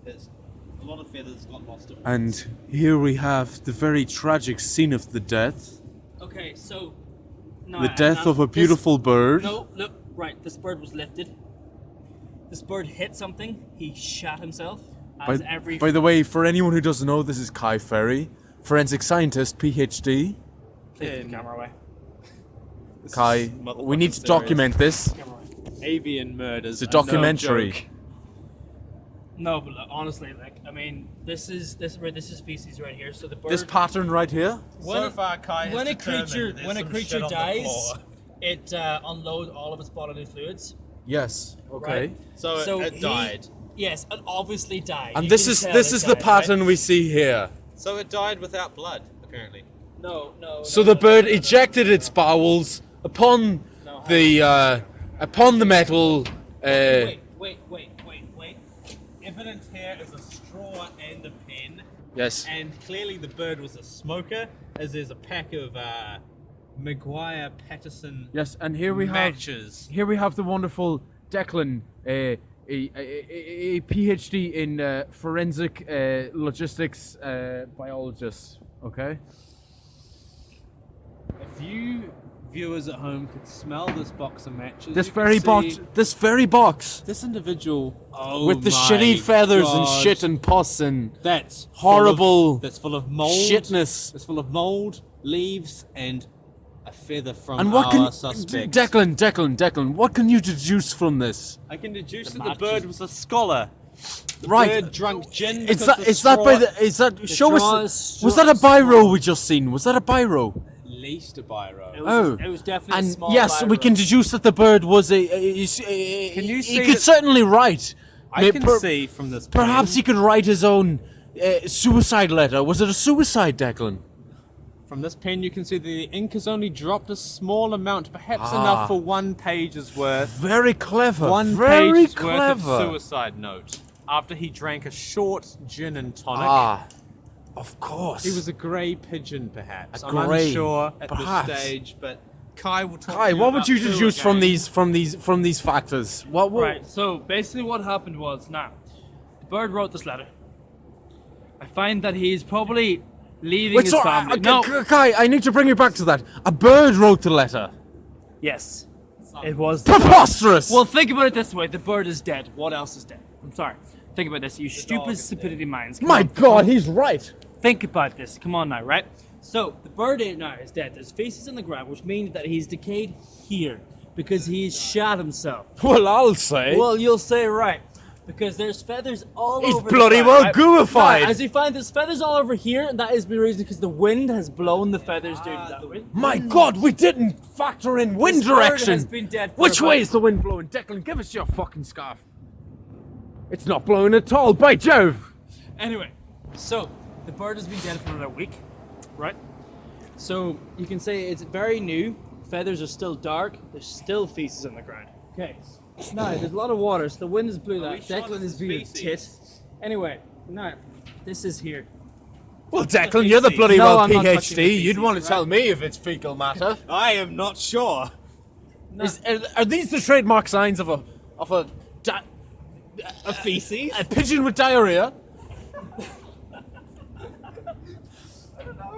There's a lot of feathers got lost. And here we have the very tragic scene of the death. Okay, so... No, The death of a beautiful bird. No, look, right, this bird was lifted. This bird hit something, he shot himself. By the way, for anyone who doesn't know, this is Kai Ferry, forensic scientist, PhD. Please put the camera away. Kai, we need to document this. Avian murders. It's a documentary. No, but look, honestly, like, I mean, this is feces right here. So the bird. This pattern right here. So far, Kai has when a determined creature there's some shit on the dies, floor. it unloads all of its bodily fluids. Yes. Okay. Right? So it died. Yes, it obviously died. And You this can is tell this it is the died, pattern right? we see here. So it died without blood, apparently. No. So the bird ejected its bowels upon the metal. Wait. Evidence here is a straw and a pen. Yes. And clearly the bird was a smoker, as there's a pack of Maguire Patterson Yes, and here we matches. have the wonderful Declan, a PhD in forensic logistics biologist. Okay. If you viewers at home could smell this box of matches, This you can very see box. This very box. This individual With the shitty feathers and shit and pus and That's horrible That's full of mold. shitness. That's full of mold, leaves, and a feather from And what our can suspect. Declan? What can you deduce from this? I can deduce that the matches. bird was a scholar. The Right. bird drunk gin. Is because that the is that by straw- the is that show straw us? is Was that a biro we just seen? Was that a biro? At least a biro. It was definitely a And small yes, we biro. can deduce that the bird was a Can you he see could that- certainly write. I can see from this. Perhaps he could write his own suicide letter. Was it a suicide, Declan? From this pen, you can see the ink has only dropped a small amount, perhaps Ah. enough for 1 page's worth. Very clever. One very page's clever. worth of suicide note. After he drank a short gin and tonic. Ah, of course. He was a grey pigeon, perhaps. A I'm grey, unsure at perhaps. this stage, but Kai will talk Kai, to you what would about you two deduce from again. these factors? What? Right, so basically what happened was, now, the bird wrote this letter. I find that he's probably leaving Wait, his so, family. No, Kai, I need to bring you back to that. A bird wrote the letter. yes, it was. Preposterous. Well, think about it this way: the bird is dead. What else is dead? I'm sorry. Think about this, you stupid stupidity minds. Come my on. God, he's right. Think about this. Come on now, right? So the bird now is dead. There's feces on the ground, which means that he's decayed here because he's shot himself. Well, I'll say. Well, you'll say right. Because there's feathers all He's over bloody the well ground, gooified. Now, as you find, there's feathers all over here, and that is the reason because the wind has blown the feathers down that way. My God, we didn't factor in wind This bird direction. has been dead for Which about- way is the wind blowing? Declan, give us your fucking scarf. It's not blowing at all, by Jove. Anyway, so the bird has been dead for about a week, right? So you can say it's very new. Feathers are still dark. There's still feces on the ground. Okay. Now there's a lot of water, so the wind has blew that. sure Declan this is is being a feces? tit. Anyway, now this is here. Well, Declan, you're the bloody No, well I'm not touching the PhD. You'd feces, want to right? tell me if it's fecal matter. I am not sure. Are these the trademark signs of a Feces? a pigeon with diarrhea?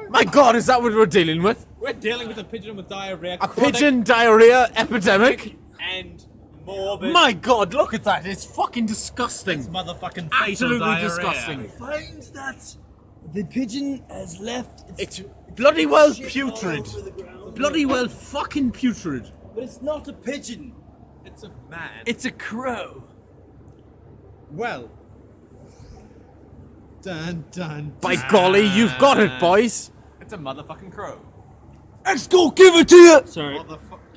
My God, is that what we're dealing with? We're dealing with a pigeon with diarrhea. A pigeon diarrhea epidemic? And morbid. My God, look at that! It's fucking disgusting. motherfucking fatal Absolutely diarrhea. disgusting. Finds that the pigeon has left. It's bloody well putrid. Bloody well fucking putrid. But it's not a pigeon. It's a man. It's a crow. well. Dun dun. By golly, you've got it, boys. It's a motherfucking crow. Let's go give it to you. Sorry. Motherfucker.